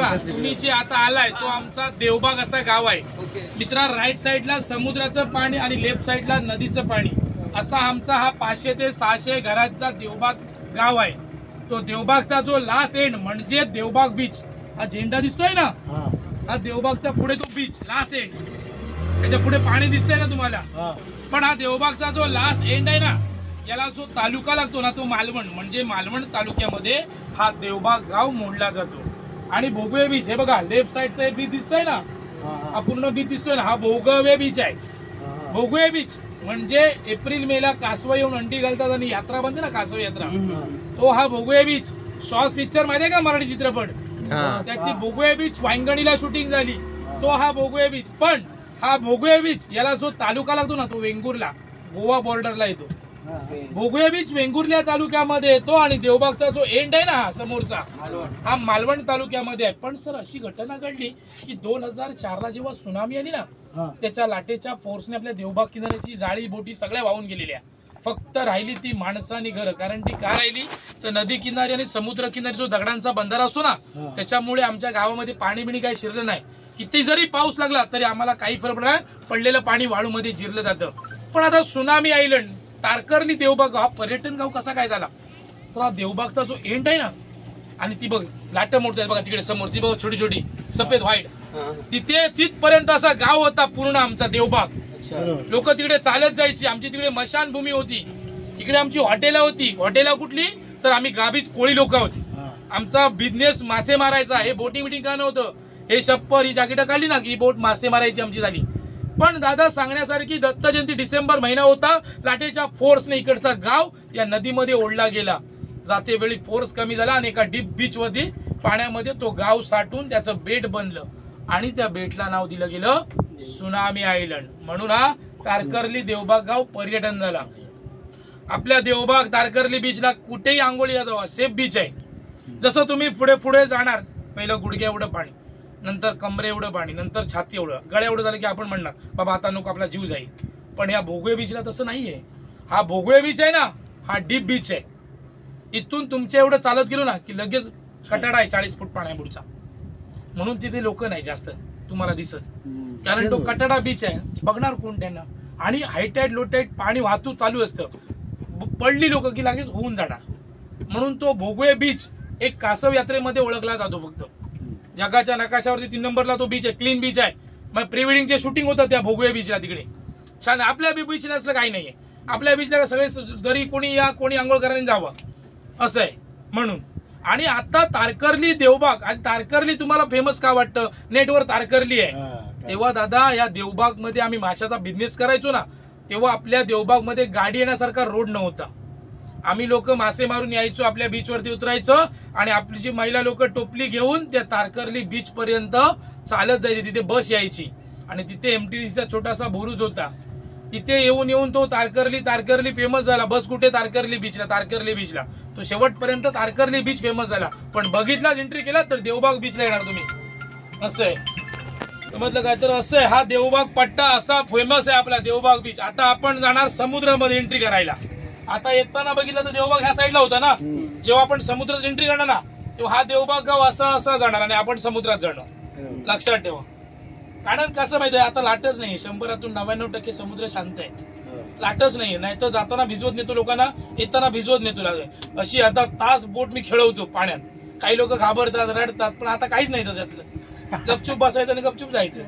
बघा तुम्ही जे आता आलाय तो आमचा देवबाग असा गाव आहे मित्रा. राईट साइडला समुद्राचं पाणी आणि लेफ्ट साइडला नदीचं पाणी असा आमचा हा 500 ते 600 घरांचा देवबाग गाव आहे. तो देवबागचा जो लास्ट एंड म्हणजे देवबाग बीच, हा झेंडा दिसतोय ना, हा देवबागच्या पुढे तो बीच लास्ट एंड, त्याच्या पुढे पाणी दिसतंय ना तुम्हाला. पण हा देवबागचा जो लास्ट एंड आहे ना, याला जो तालुका लागतो ना तो मालवण, म्हणजे मालवण तालुक्यामध्ये हा देवबाग गाव मोडला जातो. आणि भोगवे बीच हे बघा लेफ्ट साइडचा बीच दिसतोय ना, हा पूर्ण बीच दिसतोय ना, हा भोगवे बीच आहे. भोगवे बीच म्हणजे एप्रिल मेला कासव येऊन अंडी घालतात आणि यात्रा बनते ना कासव यात्रा, तो हा भोगवे बीच. शॉर्ट पिक्चर माहिती आहे का मराठी चित्रपट, त्याची भोगवे बीच वांगणीला शूटिंग झाली, तो हा भोगवे बीच. पण हा भोगवे बीच याला जो तालुका लागतो ना तो वेंगुर्ला, गोवा बॉर्डरला येतो. भोगवे बीच वेंगुर्ला तालुक्यामध्ये येतो आणि देवबागचा जो एंड आहे ना हा समोरचा, हा मालवण तालुक्यामध्ये आहे. पण सर अशी घटना घडली की 2004ला जेव्हा सुनामी आली ना, त्याच्या लाटेच्या फोर्सने आपल्या देवबाग किनाऱ्याची जाळी बोटी सगळ्या वाहून गेलेल्या. फक्त राहिली ती माणसं आणि घरं. कारण ती का राहिली तर नदी किनारी आणि समुद्र किनारी जो दगडांचा बंधारा असतो ना, त्याच्यामुळे आमच्या गावामध्ये पाणी बिणी काही शिरलं नाही. किती जरी पाऊस लागला तरी आम्हाला काही फरक पडला, पडलेलं पाणी वाळूमध्ये जिरलं जातं. पण आता सुनामी आयलंड तारकर्ली देवबाग हा पर्यटन गाव कसा काय झाला, तर हा देवबागचा जो एंड आहे ना, आणि ती बघ लाट मोडतात बघा तिकडे समोर, ती बघ छोटी छोटी सफेद व्हाईट, तिथे तिथपर्यंत असा गाव होता पूर्ण आमचा देवबाग. लोक तिकडे चालत जायची, आमची तिकडे मशानभूमी होती, इकडे आमची हॉटेला होती. हॉटेला कुठली तर आम्ही गावीत कोळी लोक होती. आमचा बिझनेस मासे मारायचा, हे बोटिंग बिटिंग का नव्हतं, हे शप्पर ही जॅकेट काढली ना की बोट मासे मारायची आमची झाली. पण दादा सांगण्यासारखी दत्त जयंती डिसेंबर महिना होता, लाटेच्या फोर्सने इकडचा गाव या नदीमध्ये ओढला गेला. जाते वेळी फोर्स कमी झाला आणि एका डीप बीच वरती पाण्यामध्ये तो गाव साठून त्याचं बेट बनलं आणि त्या बेटला नाव दिलं गेलं सुनामी आयलंड. म्हणून हा तारकर्ली देवबाग गाव पर्यटन झाला. आपल्या देवबाग तारकर्ली बीचला कुठेही आंघोळीला जावा, सेफ बीच आहे. जसं तुम्ही पुढे पुढे जाणार, पहिलं गुडघ्या एवढं पाणी, नंतर कमरे एवढं पाणी, नंतर छाती एवढं, गळ्या एवढं झालं की आपण म्हणणार बाबा आता नको आपला जीव जाईल. पण या भोगवे बीचला तसं नाहीये. हा भोगवे बीच आहे ना, हा डीप बीच आहे. इथून तुमच्या एवढं चालत गेलो ना की लगेच कटाडा आहे 40 फूट पाण्यापुढचा. म्हणून तिथे लोक नाही जास्त तुम्हाला दिसत, कारण तो कटाडा बीच आहे. बघणार कोण त्यांना. आणि हायटाईड लो टाईड पाणी वाहतूक चालू असतं, पडली लोक की लगेच होऊन जाणार. म्हणून तो भोगवे बीच एक कासव यात्रेमध्ये ओळखला जातो. फक्त जगाच्या नकाशावरती 3 नंबरला तो बीच आहे, क्लीन बीच आहे. मग प्री वेडिंगचे शूटिंग होतं त्या भोगवे बीचला तिकडे छान. आपल्या बीचला असलं काही नाहीये. आपल्या बीचला सगळे जरी कोणी या कोणी आंघोळ करायला जावं असं आहे म्हणून. आणि आता तारकर्ली देवबाग, आणि तारकर्ली तुम्हाला फेमस का वाटतं, नेटवर तारकर्ली आहे. तेव्हा दादा या देवबाग मध्ये आम्ही माशाचा बिझनेस करायचो ना, तेव्हा आपल्या देवबाग मध्ये गाडी येण्यासारखा रोड नव्हता. आम्ही लोक मासे मारून यायचो, आपल्या बीचवरती उतरायचं आणि आपली जी महिला लोक टोपली घेऊन त्या तारकर्ली बीच पर्यंत चालत जायची. तिथे बस यायची आणि तिथे एमटीडीसीचा छोटासा बुरुज होता. तिथे येऊन येऊन तो तारकर्ली फेमस झाला. बस कुठे तारकर्ली बीचला. तो शेवटपर्यंत तारकर्ली बीच फेमस झाला. पण बघितलाच एंट्री केला तर देवबाग बीचला येणार तुम्ही. असं आहे, समजलं काय. तर असं आहे, हा देवबाग पट्टा असा फेमस आहे आपला देवबाग बीच. आता आपण जाणार समुद्रामध्ये एंट्री करायला. आता येताना बघितलं तर देवबाग ह्या साईडला होता ना, जेव्हा आपण समुद्रात एंट्री करणार ना तेव्हा हा देवबाग गाव असा जाणार आणि आपण समुद्रात जाणार. लक्षात ठेवा. कारण कसं माहितीये, आता लाटच नाही. 100तून 99% समुद्र शांत आहे, लाटच नाही. नाहीतर जाताना भिजवत नेतो लोकांना, येताना भिजवत नेतो. अशी अर्धा तास बोट मी खेळवतो पाण्यात. काही लोक घाबरतात, रडतात, पण आता काहीच नाही त्याच्यातलं. गपचूप बसायचं आणि गपचूप जायचं.